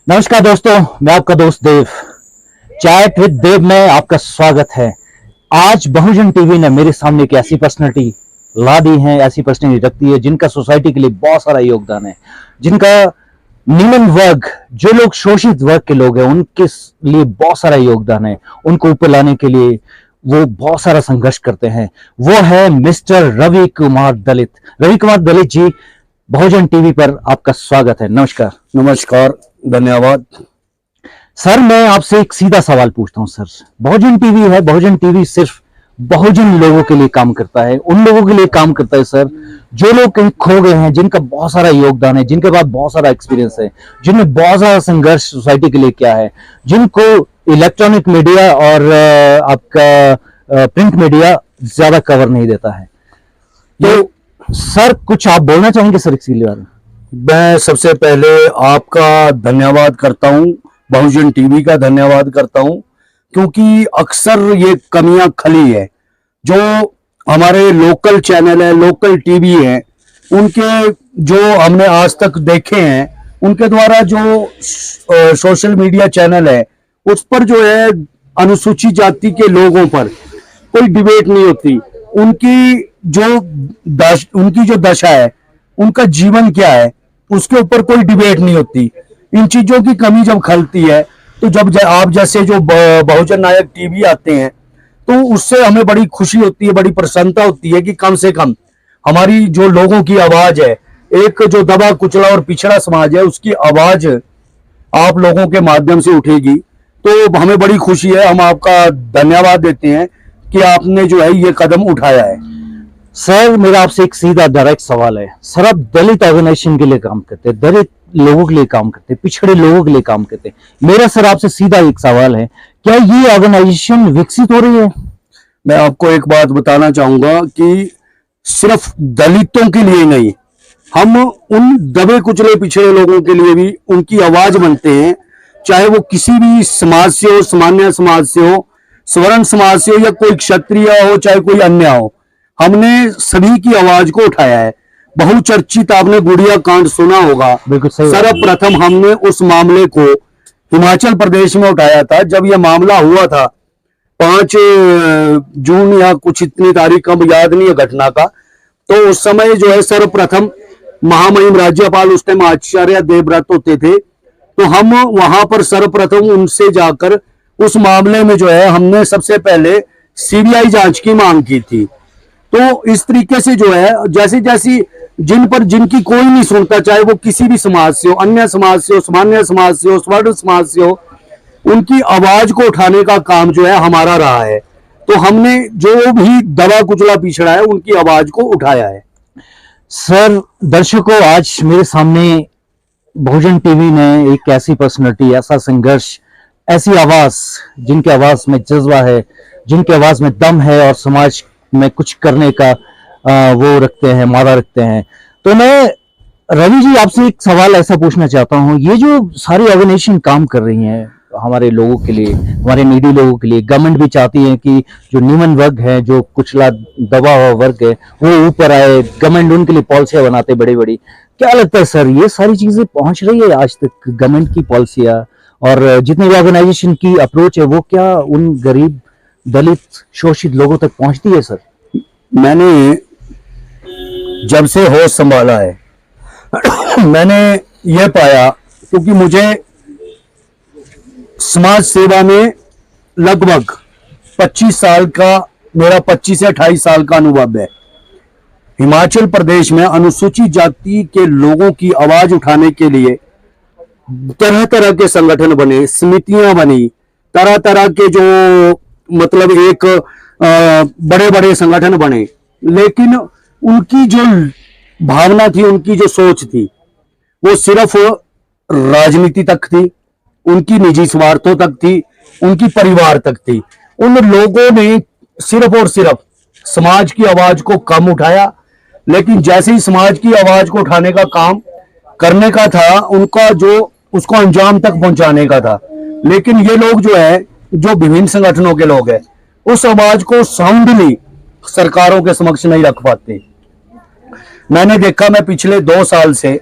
नमस्कार दोस्तों, मैं आपका दोस्त देव। चैट विद देव में आपका स्वागत है। आज बहुजन टीवी ने मेरे सामने एक ऐसी पर्सनैलिटी ला दी है, ऐसी पर्सनैलिटी रखती है जिनका सोसाइटी के लिए बहुत सारा योगदान है, जिनका निम्न वर्ग, जो लोग शोषित वर्ग के लोग हैं, उनके लिए बहुत सारा योगदान है। उनको ऊपर लाने के लिए वो बहुत सारा संघर्ष करते हैं। वो है मिस्टर रवि कुमार दलित। रवि कुमार दलित जी, बहुजन टीवी पर आपका स्वागत है। नमस्कार। नमस्कार, धन्यवाद। सर, मैं आपसे एक सीधा सवाल पूछता हूं। सर, बहुजन टीवी है, बहुजन टीवी सिर्फ बहुजन लोगों के लिए काम करता है, उन लोगों के लिए काम करता है सर जो लोग कहीं खो गए हैं, जिनका बहुत सारा योगदान है, जिनके पास बहुत सारा एक्सपीरियंस है, जिन्होंने बहुत सारा संघर्ष सोसाइटी के लिए किया है, जिनको इलेक्ट्रॉनिक मीडिया और आपका प्रिंट मीडिया ज्यादा कवर नहीं देता है। तो सर, कुछ आप बोलना चाहेंगे सर इसके बारे में? मैं सबसे पहले आपका धन्यवाद करता हूं, बहुजन टीवी का धन्यवाद करता हूं, क्योंकि अक्सर ये कमियां खली है जो हमारे लोकल चैनल है, लोकल टीवी है, उनके जो हमने आज तक देखे हैं, उनके द्वारा जो सोशल मीडिया चैनल है उस पर जो है अनुसूचित जाति के लोगों पर कोई डिबेट नहीं होती। उनकी जो दशा है, उनका जीवन क्या है, उसके ऊपर कोई डिबेट नहीं होती। इन चीजों की कमी जब खलती है तो जब आप जैसे जो बहुजन नायक टीवी आते हैं तो उससे हमें बड़ी खुशी होती है, बड़ी प्रसन्नता होती है कि कम से कम हमारी जो लोगों की आवाज है, एक जो दबा कुचला और पिछड़ा समाज है, उसकी आवाज आप लोगों के माध्यम से उठेगी। तो हमें बड़ी खुशी है, हम आपका धन्यवाद देते हैं कि आपने जो है ये कदम उठाया है। सर, मेरा आपसे एक सीधा डायरेक्ट सवाल है। सर, आप दलित ऑर्गेनाइजेशन के लिए काम करते हैं, दलित लोगों के लिए काम करते हैं, पिछड़े लोगों के लिए काम करते हैं। मेरा सर आपसे सीधा एक सवाल है, क्या ये ऑर्गेनाइजेशन विकसित हो रही है? मैं आपको एक बात बताना चाहूंगा कि सिर्फ दलितों के लिए नहीं, हम उन दबे कुचले पिछड़े लोगों के लिए भी उनकी आवाज बनते हैं, चाहे वो किसी भी समाज से हो, सामान्य समाज से हो, स्वर्ण समाज से हो, या कोई क्षत्रिय हो, चाहे कोई अन्य हो। हमने सभी की आवाज को उठाया है। बहुचर्चित आपने गुड़िया कांड सुना होगा। बिल्कुल सही। सर्वप्रथम हमने उस मामले को हिमाचल प्रदेश में उठाया था। जब यह मामला हुआ था 5 जून या कुछ इतनी तारीख का याद नहीं है घटना का, तो उस समय जो है सर्वप्रथम महामहिम राज्यपाल उस टाइम आचार्य देवव्रत होते थे, तो हम वहां पर सर्वप्रथम उनसे जाकर उस मामले में जो है हमने सबसे पहले सीबीआई जांच की मांग की थी। तो इस तरीके से जो है जैसे जैसी जिनकी कोई नहीं सुनता, चाहे वो किसी भी समाज से हो, अन्य समाज से हो, सामान्य समाज से हो, स्वर्ण समाज से हो, उनकी आवाज को उठाने का काम जो है हमारा रहा है। तो हमने जो भी दबा कुचला पिछड़ा है उनकी आवाज को उठाया है। सर, दर्शकों, आज मेरे सामने बहुजन टीवी ने एक ऐसी पर्सनैलिटी, ऐसा संघर्ष, ऐसी आवाज, जिनकी आवाज में जज्बा है, जिनकी आवाज में दम है और समाज में कुछ करने का वो रखते हैं, मादा रखते हैं। तो मैं रवि जी आपसे एक सवाल ऐसा पूछना चाहता हूँ, ये जो सारी ऑर्गेनाइजेशन काम कर रही हैं हमारे लोगों के लिए, हमारे नीडी लोगों के लिए, गवर्नमेंट भी चाहती है कि जो निम्न वर्ग है, जो कुचला दबा हुआ वर्ग है, वो ऊपर आए। गवर्नमेंट उनके लिए पॉलिसियां बनाते बड़ी बड़ी। क्या लगता है सर, ये सारी चीजें पहुंच रही है आज तक, गवर्नमेंट की पॉलिसियां और जितनी भी ऑर्गेनाइजेशन की अप्रोच है, वो क्या उन गरीब दलित शोषित लोगों तक पहुंचती है सर? मैंने जब से होश संभाला है मैंने यह पाया, क्योंकि मुझे समाज सेवा में लगभग 25 साल का, मेरा 25 से 28 साल का अनुभव है। हिमाचल प्रदेश में अनुसूचित जाति के लोगों की आवाज उठाने के लिए तरह तरह के संगठन बने, समितियां बनी, तरह तरह के जो मतलब एक बड़े बड़े संगठन बने, लेकिन उनकी जो भावना थी, उनकी जो सोच थी, वो सिर्फ राजनीति तक थी, उनकी निजी स्वार्थों तक थी, उनकी परिवार तक थी। उन लोगों ने सिर्फ और सिर्फ समाज की आवाज को कम उठाया, लेकिन जैसे ही समाज की आवाज को उठाने का काम करने का था, उनका जो उसको अंजाम तक पहुंचाने का था, लेकिन ये लोग जो है, जो विभिन्न संगठनों के लोग हैं, उस आवाज को साउंडली सरकारों के समक्ष नहीं रख पाते। मैंने देखा, मैं पिछले 2 साल से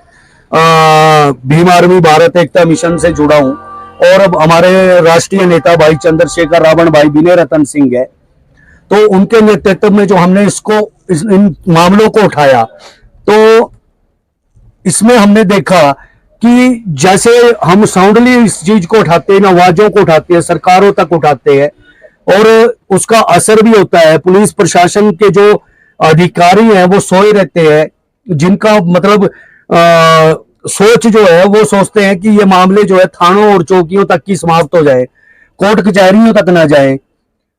भीम आर्मी भारत एकता मिशन से जुड़ा हूं और अब हमारे राष्ट्रीय नेता भाई चंद्रशेखर रावण भाई विनय रतन सिंह है, तो उनके नेतृत्व में जो हमने इन मामलों को उठाया, तो इसमें हमने देखा कि जैसे हम साउंडली इस चीज को उठाते हैं, आवाजों को उठाते हैं, सरकारों तक उठाते हैं और उसका असर भी होता है। पुलिस प्रशासन के जो अधिकारी हैं वो सोए रहते हैं, जिनका मतलब सोच जो है वो सोचते हैं कि ये मामले जो है थानों और चौकियों तक की समाप्त हो जाए, कोर्ट कचहरियों तक ना जाए।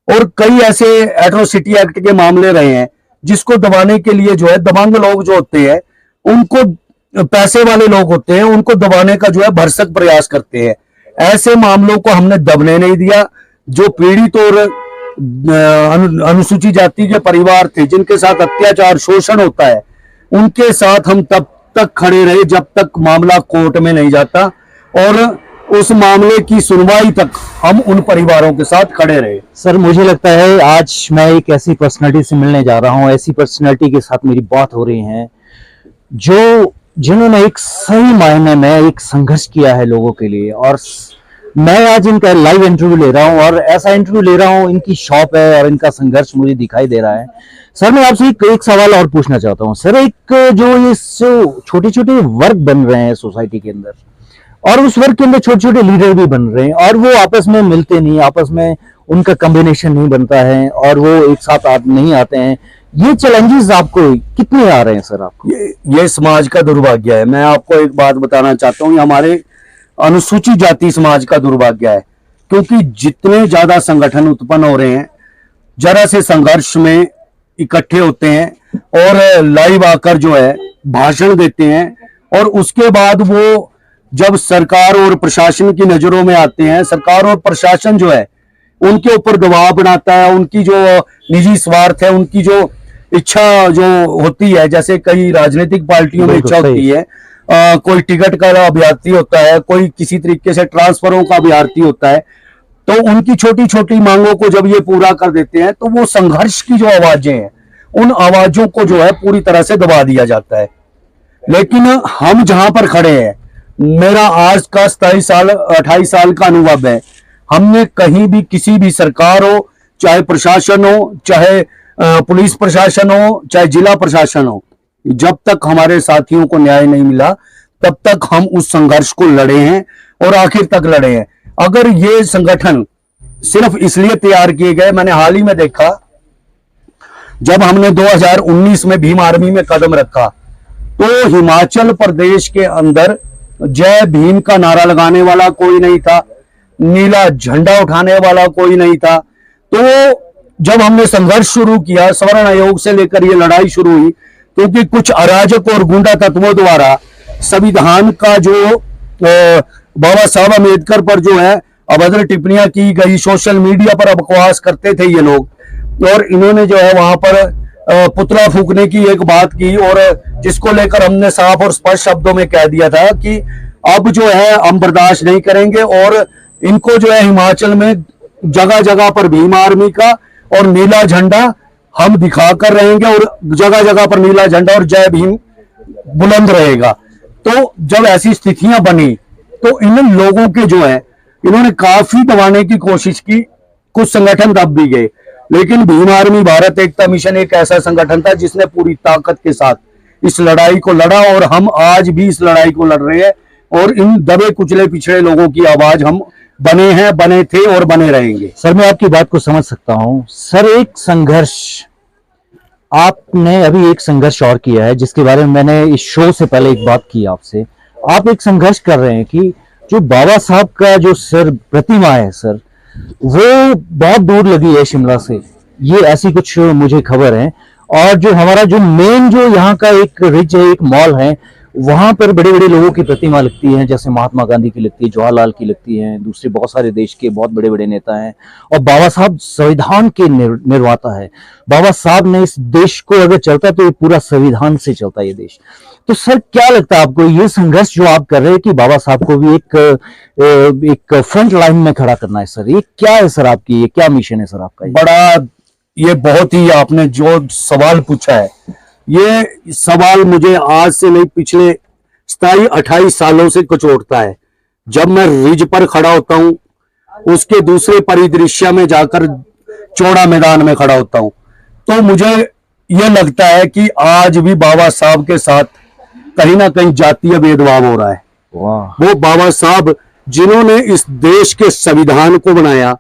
और कई ऐसे एट्रोसिटी एक्ट के मामले रहे हैं जिसको दबाने के लिए जो है दबंग लोग जो होते हैं, उनको पैसे वाले लोग होते हैं, उनको दबाने का जो है भरसक प्रयास करते हैं। ऐसे मामलों को हमने दबने नहीं दिया। जो पीड़ित और अनुसूचित जाति के परिवार थे जिनके साथ अत्याचार शोषण होता है, उनके साथ हम तब तक खड़े रहे जब तक मामला कोर्ट में नहीं जाता, और उस मामले की सुनवाई तक हम उन परिवारों के साथ खड़े रहे। सर मुझे लगता है आज मैं एक ऐसी पर्सनालिटी से मिलने जा रहा हूं, ऐसी पर्सनालिटी के साथ मेरी बात हो रही है जिन्होंने एक सही मायने में एक संघर्ष किया है लोगों के लिए। और मैं आज इनका लाइव इंटरव्यू ले रहा हूं और ऐसा इंटरव्यू ले रहा हूं, इनकी शॉप है और इनका संघर्ष मुझे दिखाई दे रहा है। सर मैं आपसे एक सवाल और पूछना चाहता हूं। सर एक जो ये छोटे छोटे वर्ग बन रहे हैं सोसाइटी के अंदर, और उस वर्ग के अंदर छोटे छोटे लीडर भी बन रहे हैं और वो आपस में मिलते नहीं, आपस में उनका कॉम्बिनेशन नहीं बनता है और वो एक साथ नहीं आते हैं। ये चैलेंजेस आपको कितने आ रहे हैं सर आपको? ये समाज का दुर्भाग्य है। मैं आपको एक बात बताना चाहता हूँ, हमारे अनुसूचित जाति समाज का दुर्भाग्य है, क्योंकि जितने ज्यादा संगठन उत्पन्न हो रहे हैं, जरा से संघर्ष में इकट्ठे होते हैं और लाइव आकर जो है भाषण देते हैं, और उसके बाद वो जब सरकार और प्रशासन की नजरों में आते हैं, सरकार और प्रशासन जो है उनके ऊपर दबाव बनाता है। उनकी जो निजी स्वार्थ है, उनकी जो इच्छा जो होती है, जैसे कई राजनीतिक पार्टियों में इच्छा होती है, कोई टिकट का अभ्यर्थी होता है, कोई किसी तरीके से ट्रांसफरों का अभ्यर्थी होता है, तो उनकी छोटी छोटी मांगों को जब ये पूरा कर देते हैं तो वो संघर्ष की जो आवाजें हैं, उन आवाजों को जो है पूरी तरह से दबा दिया जाता है। लेकिन हम जहां पर खड़े हैं, मेरा आज का 28 साल का अनुभव है, हमने कहीं भी किसी भी सरकार हो, चाहे प्रशासन हो, चाहे पुलिस प्रशासन हो, चाहे जिला प्रशासन हो, जब तक हमारे साथियों को न्याय नहीं मिला तब तक हम उस संघर्ष को लड़े हैं और आखिर तक लड़े हैं। अगर ये संगठन सिर्फ इसलिए तैयार किए गए, मैंने हाल ही में देखा जब हमने 2019 में भीम आर्मी में कदम रखा, तो हिमाचल प्रदेश के अंदर जय भीम का नारा लगाने वाला कोई नहीं था, नीला झंडा उठाने वाला कोई नहीं था। तो जब हमने संघर्ष शुरू किया, स्वर्ण आयोग से लेकर ये लड़ाई शुरू हुई, क्योंकि कुछ अराजक और गुंडा तत्वों द्वारा संविधान का जो बाबा साहब अम्बेडकर पर जो है अभद्र टिप्पणियां की गई, सोशल मीडिया पर बकवास करते थे ये लोग, और इन्होंने जो है वहां पर पुतला फूकने की एक बात की, और जिसको लेकर हमने साफ और स्पष्ट शब्दों में कह दिया था कि अब जो है हम बर्दाश्त नहीं करेंगे, और इनको जो है हिमाचल में जगह जगह पर भीम आर्मी का और नीला झंडा हम दिखा कर रहेंगे, और जगह जगह पर नीला झंडा और जय भीम बुलंद रहेगा। तो जब ऐसी स्थितियां बनी तो इन लोगों के जो है इन्होंने काफी दबाने की कोशिश की, कुछ संगठन दब भी गए, लेकिन भीम आर्मी भारत एकता मिशन एक ऐसा संगठन था जिसने पूरी ताकत के साथ इस लड़ाई को लड़ा, और हम आज भी इस लड़ाई को लड़ रहे हैं, और इन दबे कुचले पिछड़े लोगों की आवाज हम बने हैं, बने थे और बने रहेंगे। सर मैं आपकी बात को समझ सकता हूं। सर एक संघर्ष, आपने अभी एक संघर्ष और किया है जिसके बारे में मैंने इस शो से पहले एक बात की आपसे। आप एक संघर्ष कर रहे हैं कि जो बाबा साहब का जो सर प्रतिमा है सर, वो बहुत दूर लगी है शिमला से, ये ऐसी कुछ मुझे खबर है। और जो हमारा जो मेन जो यहाँ का एक रिच है, एक मॉल है, वहां पर बड़े बड़े लोगों की प्रतिमा लगती है, जैसे महात्मा गांधी की लगती है, जवाहरलाल की लगती है, दूसरे बहुत सारे देश के बहुत बड़े बड़े नेता हैं। और बाबा साहब संविधान के निर्माता है। बाबा साहब ने इस देश को अगर चलता तो ये पूरा संविधान से चलता है ये देश। तो सर क्या लगता है आपको, ये संघर्ष जो आप कर रहे हैं कि बाबा साहब को भी एक फ्रंट लाइन में खड़ा करना है सर, ये क्या है सर आपकी, ये क्या मिशन है सर आपका? बड़ा, ये बहुत ही आपने जो सवाल पूछा है, ये सवाल मुझे आज से नहीं पिछले 27-28 सालों से कचोटता है। जब मैं रिज पर खड़ा होता हूं, उसके दूसरे परिदृश्य में जाकर चौड़ा मैदान में खड़ा होता हूं, तो मुझे यह लगता है कि आज भी बाबा साहब के साथ कहीं ना कहीं जातीय भेदभाव हो रहा है। वाह। वो बाबा साहब जिन्होंने इस देश के संविधान को बनाया,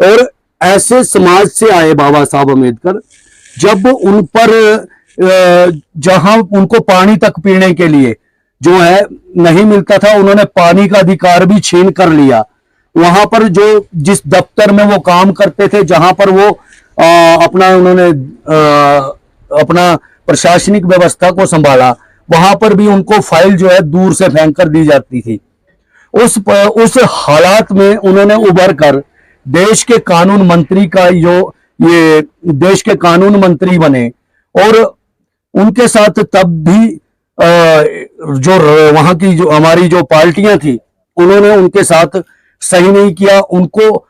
और ऐसे समाज से आए बाबा साहब अम्बेडकर, जब उन पर जहां उनको पानी तक पीने के लिए जो है नहीं मिलता था, उन्होंने पानी का अधिकार भी छीन कर लिया। वहां पर जो जिस दफ्तर में वो काम करते थे, जहां पर वो अपना उन्होंने अपना प्रशासनिक व्यवस्था को संभाला, वहां पर भी उनको फाइल जो है दूर से फेंक कर दी जाती थी। उस हालात में उन्होंने उभर कर देश के कानून मंत्री का ये देश के कानून मंत्री बने, और उनके साथ तब भी जो वहां की जो हमारी जो पार्टियां थी, उन्होंने उनके साथ सही नहीं किया। उनको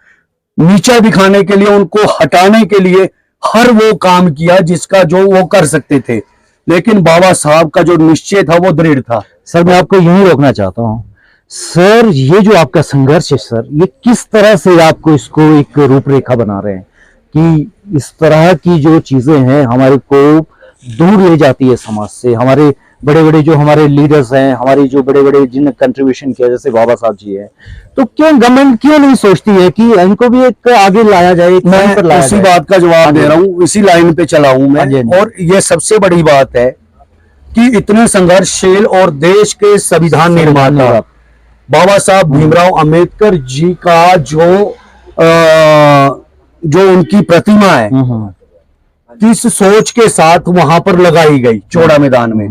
नीचा दिखाने के लिए, उनको हटाने के लिए हर वो काम किया जिसका जो वो कर सकते थे, लेकिन बाबा साहब का जो निश्चय था वो दृढ़ था। सर मैं आपको यही रोकना चाहता हूँ सर, ये जो आपका संघर्ष है सर, ये किस तरह से आपको इसको एक रूपरेखा बना रहे हैं कि इस तरह की जो चीजें हैं हमारे को दूर ले जाती है समाज से। हमारे बड़े बड़े जो हमारे लीडर्स हैं, हमारी जो बड़े बड़े जिन कंट्रीब्यूशन किया, जैसे बाबा साहब जी हैं, तो क्यों गवर्नमेंट क्यों नहीं सोचती है कि इनको भी एक आगे लाया जाए, एक मैं पर लाया उसी जाए? बात का जवाब दे रहा हूँ, इसी लाइन पे चला हूं हाँ जी, हाँ मैं। जी। और ये सबसे बड़ी बात है कि इतने संघर्षशील और देश के संविधान निर्माता बाबा साहब भीमराव अंबेडकर जी का जो उनकी प्रतिमा है, किस सोच के साथ वहां पर लगाई गई चौड़ा मैदान में,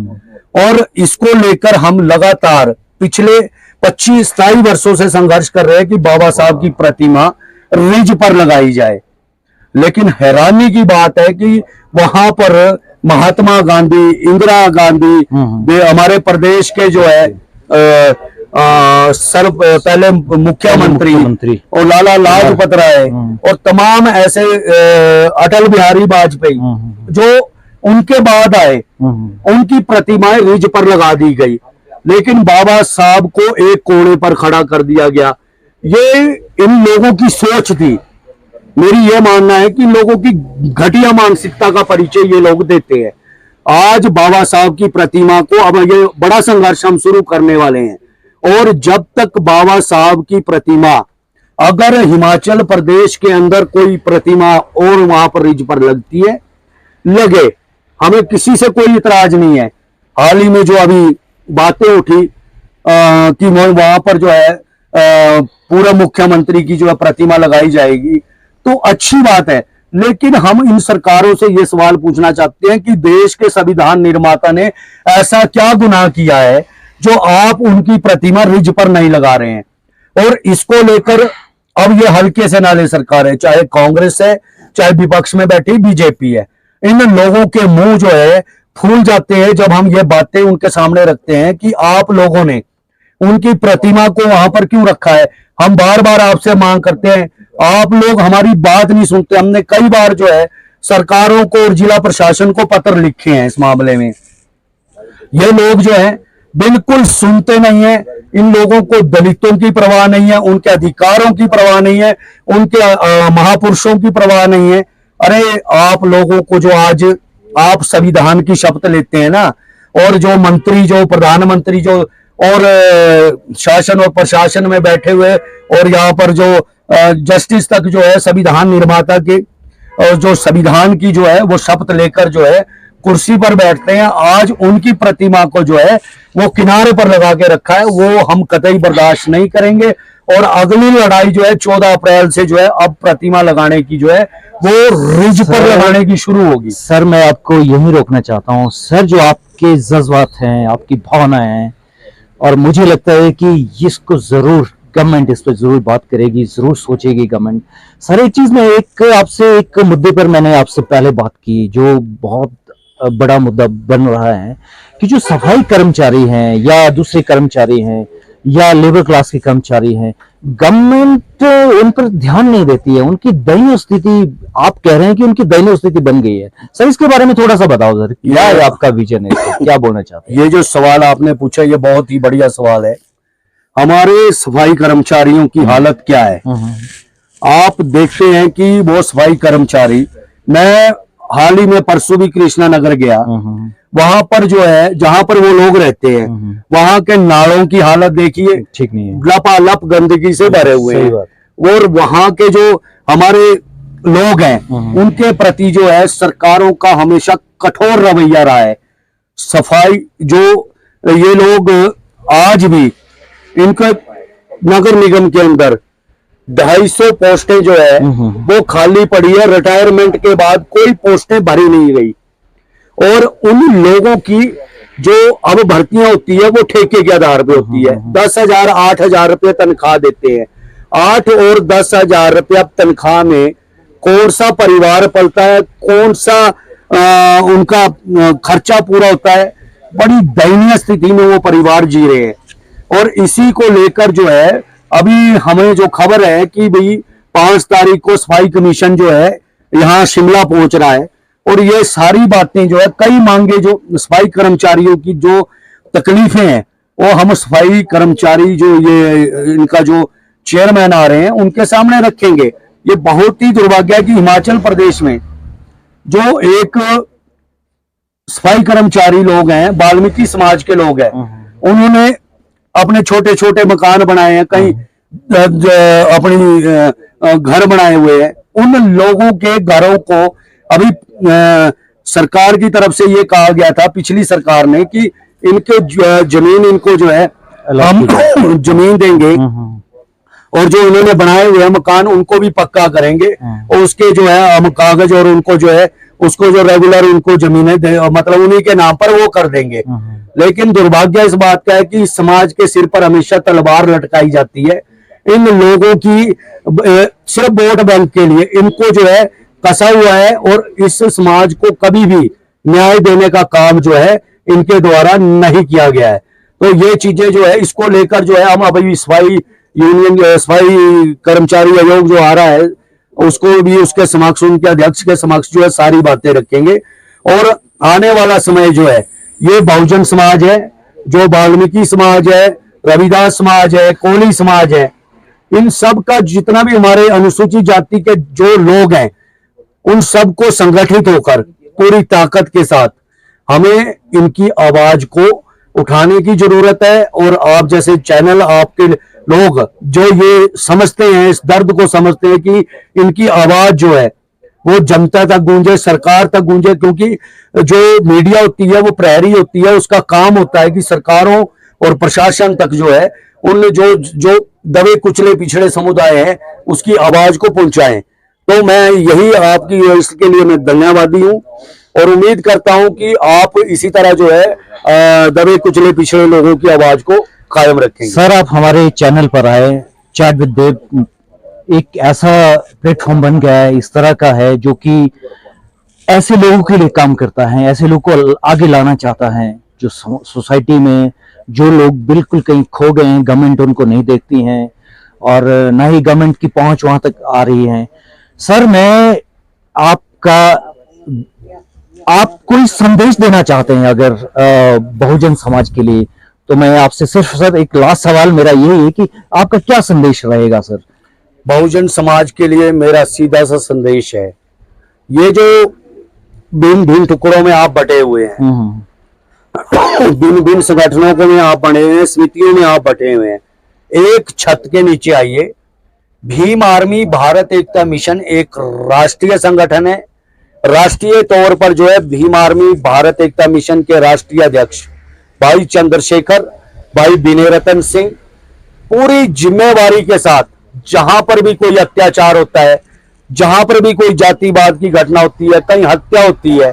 और इसको लेकर हम लगातार पिछले 25-27 वर्षों से संघर्ष कर रहे हैं कि बाबा साहब की प्रतिमा रिज पर लगाई जाए। लेकिन हैरानी की बात है कि वहां पर महात्मा गांधी, इंदिरा गांधी, हमारे प्रदेश के जो है पहले मुख्यमंत्री और लाला लाजपत राय, और तमाम ऐसे अटल बिहारी वाजपेयी जो उनके बाद आए, उनकी प्रतिमाएं रिज पर लगा दी गई, लेकिन बाबा साहब को एक कोने पर खड़ा कर दिया गया। ये इन लोगों की सोच थी। मेरी यह मानना है कि लोगों की घटिया मानसिकता का परिचय ये लोग देते हैं। आज बाबा साहब की प्रतिमा को, अब ये बड़ा संघर्ष हम शुरू करने वाले हैं, और जब तक बाबा साहब की प्रतिमा, अगर हिमाचल प्रदेश के अंदर कोई प्रतिमा और वहां पर रिज पर लगती है, लगे, हमें किसी से कोई इतराज नहीं है। हाल ही में जो अभी बातें उठी कि वहां पर जो है पूर्व मुख्यमंत्री की जो है प्रतिमा लगाई जाएगी, तो अच्छी बात है, लेकिन हम इन सरकारों से ये सवाल पूछना चाहते हैं कि देश के संविधान निर्माता ने ऐसा क्या गुनाह किया है जो आप उनकी प्रतिमा रिज पर नहीं लगा रहे हैं। और इसको लेकर अब ये हल्के से ना ले सरकार है, चाहे कांग्रेस है, चाहे विपक्ष में बैठी बीजेपी है, इन लोगों के मुंह जो है फूल जाते हैं जब हम ये बातें उनके सामने रखते हैं कि आप लोगों ने उनकी प्रतिमा को वहां पर क्यों रखा है। हम बार बार आपसे मांग करते हैं, आप लोग हमारी बात नहीं सुनते। हमने कई बार जो है सरकारों को और जिला प्रशासन को पत्र लिखे हैं इस मामले में। ये लोग जो है बिल्कुल सुनते नहीं है। इन लोगों को दलितों की परवाह नहीं है, उनके अधिकारों की परवाह नहीं है, उनके महापुरुषों की परवाह नहीं है। अरे आप लोगों को जो आज आप संविधान की शपथ लेते हैं ना, और जो मंत्री, जो प्रधानमंत्री, जो और शासन और प्रशासन में बैठे हुए, और यहाँ पर जो जस्टिस तक जो है संविधान निर्माता के, और जो संविधान की जो है वो शपथ लेकर जो है कुर्सी पर बैठते हैं, आज उनकी प्रतिमा को जो है वो किनारे पर लगा के रखा है। वो हम कतई बर्दाश्त नहीं करेंगे, और अगली लड़ाई जो है 14 अप्रैल से जो है अब प्रतिमा लगाने की जो है वो रिज पर लगाने की शुरू होगी। सर मैं आपको यही रोकना चाहता हूँ सर, जो आपके जज्बात हैं, आपकी भावनाएं हैं, और मुझे लगता है कि इसको जरूर गवर्नमेंट इस पर जरूर बात करेगी, जरूर सोचेगी गवर्नमेंट। सर एक चीज में आपसे एक मुद्दे पर मैंने आपसे पहले बात की, जो बहुत बड़ा मुद्दा बन रहा है कि जो सफाई कर्मचारी हैं या दूसरे कर्मचारी हैं या लेबर क्लास के कर्मचारी हैं, गवर्नमेंट उन पर ध्यान नहीं देती है, उनकी दयनीय स्थिति, आप कह रहे हैं कि उनकी दयनीय स्थिति बन गई है। सर इसके बारे में थोड़ा सा बताओ सर, क्या है आपका विजन है, इसको क्या बोलना चाहते हैं? ये जो सवाल आपने पूछा ये बहुत ही बढ़िया सवाल है। हमारे सफाई कर्मचारियों की हालत क्या है? आप देखते हैं कि वो सफाई कर्मचारी, मैं हाल ही में परसों भी कृष्णा नगर गया, वहां पर जो है जहां पर वो लोग रहते हैं वहां के नालों की हालत देखिए, ठीक नहीं है, लपालप गंदगी से भरे हुए सही हैं। बात। और वहां के जो हमारे लोग हैं उनके प्रति जो है सरकारों का हमेशा कठोर रवैया रहा है। सफाई जो ये लोग आज भी इनका नगर निगम के अंदर 250 पोस्टें जो है वो खाली पड़ी है, रिटायरमेंट के बाद कोई पोस्टें भरी नहीं गई। और उन लोगों की जो अब भर्तियां होती है वो ठेके के आधार पे होती है, 10,000 8,000 रुपये तनख्वाह देते हैं। 8 और 10,000 रुपया तनख्वाह में कौन सा परिवार पलता है, कौन सा उनका खर्चा पूरा होता है? बड़ी दयनीय स्थिति में वो परिवार जी रहे हैं। और इसी को लेकर जो है अभी हमें जो खबर है कि भाई 5 तारीख को सफाई कमीशन जो है यहाँ शिमला पहुंच रहा है, और ये सारी बातें जो है, कई मांगे जो सफाई कर्मचारियों की जो तकलीफें हैं वो हम सफाई कर्मचारी जो ये इनका जो चेयरमैन आ रहे हैं उनके सामने रखेंगे। ये बहुत ही दुर्भाग्य है कि हिमाचल प्रदेश में जो एक सफाई कर्मचारी लोग हैं, वाल्मीकि समाज के लोग हैं, उन्होंने अपने छोटे छोटे मकान बनाए हैं, कहीं अपनी घर बनाए हुए हैं। उन लोगों के घरों को अभी सरकार की तरफ से ये कहा गया था पिछली सरकार ने कि इनके जमीन इनको जो है हम जमीन देंगे और जो उन्होंने बनाए हुए मकान उनको भी पक्का करेंगे, और उसके जो है हम कागज और उनको जो है उसको जो रेगुलर उनको जमीनें मतलब उन्हीं के नाम पर वो कर देंगे। लेकिन दुर्भाग्य इस बात का है कि समाज के सिर पर हमेशा तलवार लटकाई जाती है। इन लोगों की सिर्फ वोट बैंक के लिए इनको जो है कसा हुआ है, और इस समाज को कभी भी न्याय देने का काम जो है इनके द्वारा नहीं किया गया है। तो ये चीजें जो है इसको लेकर जो है हम अभी सफाई यूनियन सफाई कर्मचारी आयोग जो आ रहा है उसको भी उसके समक्ष, उनके अध्यक्ष के समक्ष जो है सारी बातें रखेंगे। और आने वाला समय जो है ये बहुजन समाज है, जो वाल्मीकि समाज है, रविदास समाज है, कोली समाज है, इन सब का जितना भी हमारे अनुसूचित जाति के जो लोग हैं उन सबको संगठित होकर पूरी ताकत के साथ हमें इनकी आवाज को उठाने की जरूरत है। और आप जैसे चैनल, आपके लोग जो ये समझते हैं, इस दर्द को समझते हैं कि इनकी आवाज जो है वो जनता तक गूंजे, सरकार तक गूंजे, क्योंकि जो मीडिया होती है वो प्रहरी होती है, उसका काम होता है कि सरकारों और प्रशासन तक जो है उन जो दबे कुचले पिछड़े समुदाय हैं उसकी आवाज को पहुंचाएं। तो मैं यही आपकी इसके लिए मैं धन्यवादी हूं और उम्मीद करता हूं कि आप इसी तरह जो है दबे कुचले पिछड़े लोगों की आवाज को कायम रखेंगे। सर आप हमारे चैनल पर आए, चैट विद देव एक ऐसा प्लेटफॉर्म बन गया है, इस तरह का है जो कि ऐसे लोगों के लिए काम करता है, ऐसे लोगों को आगे लाना चाहता है, जो सोसाइटी में जो लोग बिल्कुल कहीं खो गए हैं, गवर्नमेंट उनको नहीं देखती है और ना ही गवर्नमेंट की पहुंच वहां तक आ रही है। सर मैं आप कोई संदेश देना चाहते हैं अगर बहुजन समाज के लिए, तो मैं आपसे सिर्फ सर एक लास्ट सवाल मेरा यही है कि आपका क्या संदेश रहेगा सर? बहुजन समाज के लिए मेरा सीधा सा संदेश है, ये जो भिन्न भिन्न टुकड़ों में आप बटे हुए हैं, भिन्न भिन्न संगठनों को में आप बने हुए हैं, समितियों में आप बटे हुए हैं, एक छत के नीचे आइए। भीम आर्मी भारत एकता मिशन एक राष्ट्रीय संगठन है। राष्ट्रीय तौर पर जो है भीम आर्मी भारत एकता मिशन के राष्ट्रीय अध्यक्ष भाई चंद्रशेखर, भाई विनय रतन सिंह पूरी जिम्मेवारी के साथ जहां पर भी कोई अत्याचार होता है, जहां पर भी कोई जातिवाद की घटना होती है, कहीं हत्या होती है,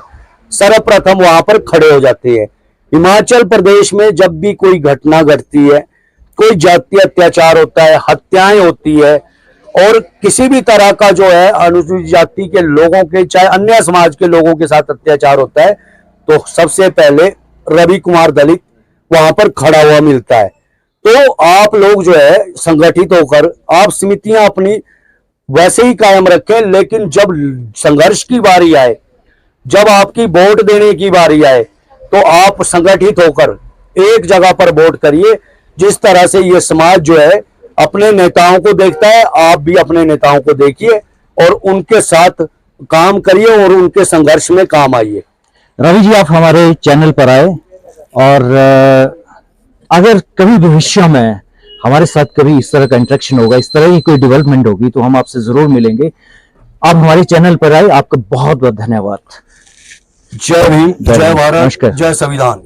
सर्वप्रथम वहां पर खड़े हो जाते हैं। हिमाचल प्रदेश में जब भी कोई घटना घटती है, कोई जातीय अत्याचार होता है, हत्याएं होती है और किसी भी तरह का जो है अनुसूचित जाति के लोगों के चाहे अन्य समाज के लोगों के साथ अत्याचार होता है, तो सबसे पहले रवि कुमार दलित वहां पर खड़ा हुआ मिलता है। तो आप लोग जो है संगठित होकर आप समितियां अपनी वैसे ही कायम रखें, लेकिन जब संघर्ष की बारी आए, जब आपकी वोट देने की बारी आए, तो आप संगठित होकर एक जगह पर वोट करिए। जिस तरह से ये समाज जो है अपने नेताओं को देखता है, आप भी अपने नेताओं को देखिए और उनके साथ काम करिए और उनके संघर्ष में काम आइए। रवि जी, आप हमारे चैनल पर आए और अगर कभी भविष्य में हमारे साथ कभी इस तरह का इंटरेक्शन होगा, इस तरह की कोई डेवलपमेंट होगी, तो हम आपसे जरूर मिलेंगे। आप हमारे चैनल पर आए, आपका बहुत बहुत धन्यवाद। जय भीम, जय भारत, नमस्कार। जय संविधान।